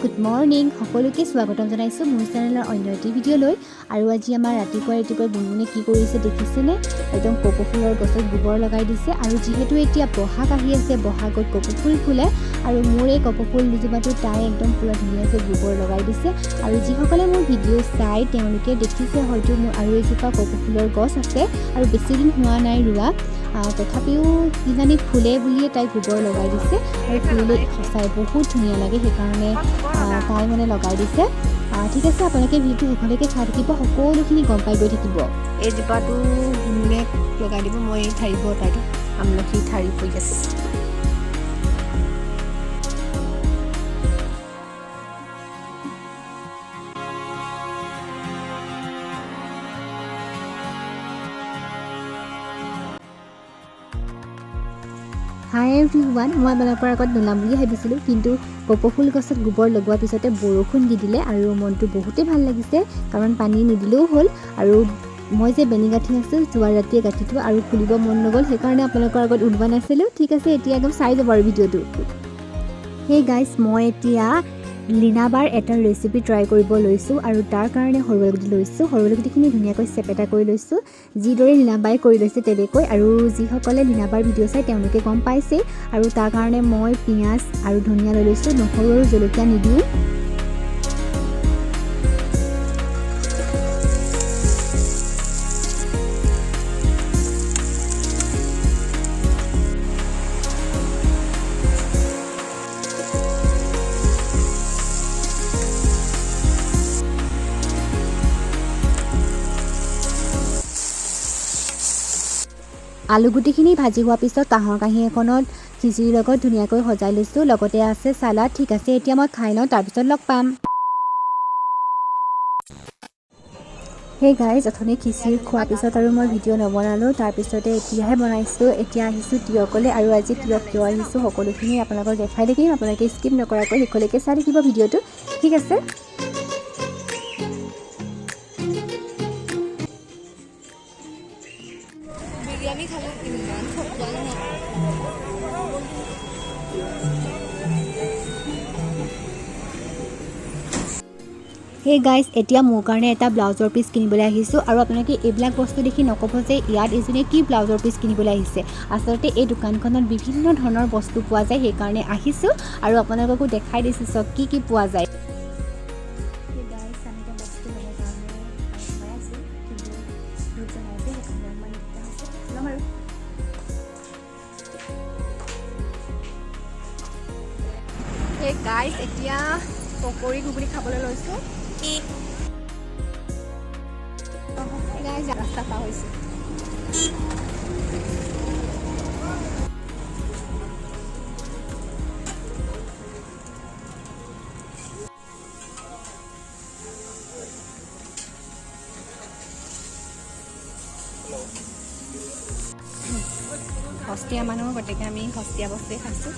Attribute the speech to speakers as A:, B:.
A: Good morning সকলোকে স্বাগতম জনাইছোঁ মোৰ চেনেলৰ অন্য এটি ভিডিঅ'লৈ। আৰু আজি আমাৰ ৰাতিপুৱা বুনবুনে কি কৰিছে দেখিছেনে? একদম কপৌ ফুলৰ গছত গোবৰ লগাই দিছে। আৰু যিহেতু এতিয়া বহাগ আহি আছে, বহাগত কপৌ ফুল ফুলে, আৰু মোৰ এই কপৌ ফুল দুজোপাটো তাই একদম পুৰা ধুনীয়াকৈ গোবৰ লগাই দিছে। আৰু যিসকলে মোৰ ভিডিঅ' চাই তেওঁলোকে দেখিছে হয়তো মোৰ আৰু এজোপা কপৌ ফুলৰ গছ আছে, আৰু বেছিদিন হোৱা নাই ৰোৱা, তথাপিও কিজানি ফুলে বুলিয়ে তাই গোবৰ লগাই দিছে। আৰু ফুলিলে সঁচাই বহুত ধুনীয়া লাগে, সেইকাৰণে তাই মানে লগাই দিছে। ঠিক আছে, আপোনালোকে ভিডিঅ'টো শেষলৈকে চাই থাকিব, সকলোখিনি গম পাই গৈ থাকিব।
B: এই জোপাটো ধুনীয়াকৈ লগাই দিব। মই এই ঠাৰি বতাইটো আমলখি ঠাৰি পৰি আছে।
A: হাই এভৰিৱান, মই আপোনালোকৰ আগত নোলাম বুলি ভাবিছিলোঁ, কিন্তু কপৌ ফুল গছত গোবৰ লগোৱাৰ পিছতে বৰষুণ দি দিলে আৰু মনটো বহুতেই ভাল লাগিছে, কাৰণ পানী নিদিলেও হ'ল। আৰু মই যে বেনি গাঁঠি আছোঁ, যোৱা ৰাতিয়ে গাঁঠিটো, আৰু খুলিব মন নগ'ল, সেইকাৰণে আপোনালোকৰ আগত ওলোৱা নাছিলোঁ। ঠিক আছে, এতিয়া একদম চাই যাব আৰু ভিডিঅ'টো। সেই গাইজ, মই এতিয়া লিনাবাৰ এটা ৰেচিপি ট্ৰাই কৰিব লৈছোঁ, আৰু তাৰ কাৰণে সৰু আলুগুটি লৈছোঁ। সৰু আলুগুটিখিনি ধুনীয়াকৈ চেপেটা কৰি লৈছোঁ, যিদৰে লিনাবাই কৰি লৈছে তেনেকৈ। আৰু যিসকলে লিনাবাৰ ভিডিঅ' চাই তেওঁলোকে গম পাইছেই। আৰু তাৰ কাৰণে মই পিঁয়াজ আৰু ধনিয়া লৈ লৈছোঁ, নহৰু আৰু জলকীয়া নিদিওঁ। আলুগুটিখিনি ভাজি হোৱাৰ পিছত কাঁহৰ কাঁহী এখনত খিচিৰিৰ লগত ধুনীয়াকৈ সজাই লৈছোঁ, লগতে আছে চালাড। ঠিক আছে, এতিয়া মই খাই লওঁ, তাৰপিছত লগ পাম। সেই গাইজ, অথনি খিচিৰি খোৱাৰ পিছত আৰু মই ভিডিঅ' নবনালোঁ, তাৰপিছতে এতিয়াহে বনাইছোঁ। এতিয়া আহিছোঁ তিয়কলৈ, আৰু আজি তিয়ক কিয় আহিছোঁ সকলোখিনি আপোনালোকক দেখাই থাকিম। আপোনালোকে স্কিপ নকৰাকৈ শেষলৈকে চাই থাকিব ভিডিঅ'টো, ঠিক আছে?
B: বিৰিয়ানী খালোঁ, ইমান খোৱা নহয়।
A: সেই গাইজ, এতিয়া মোৰ কাৰণে এটা ব্লাউজৰ পিচ কিনিবলৈ আহিছোঁ। আৰু আপোনালোকে এইবিলাক বস্তু দেখি নক'ব যে ইয়াত এজনীয়ে কি ব্লাউজৰ পিচ কিনিবলৈ আহিছে। আচলতে এই দোকানখনত বিভিন্ন ধৰণৰ বস্তু পোৱা যায়, সেইকাৰণে আহিছোঁ, আৰু আপোনালোককো দেখাই দিছোঁ চব কি কি পোৱা যায়।
B: সেই গাইজ, এতিয়া পকৰি ঘুগুনি খাবলৈ লৈছোঁ। গাইজ, ৰাস্তা পাৰ হৈছোঁ। সস্তীয়া মানুহ, গতিকে আমি সস্তীয়া বস্তুৱে খাইছোঁ।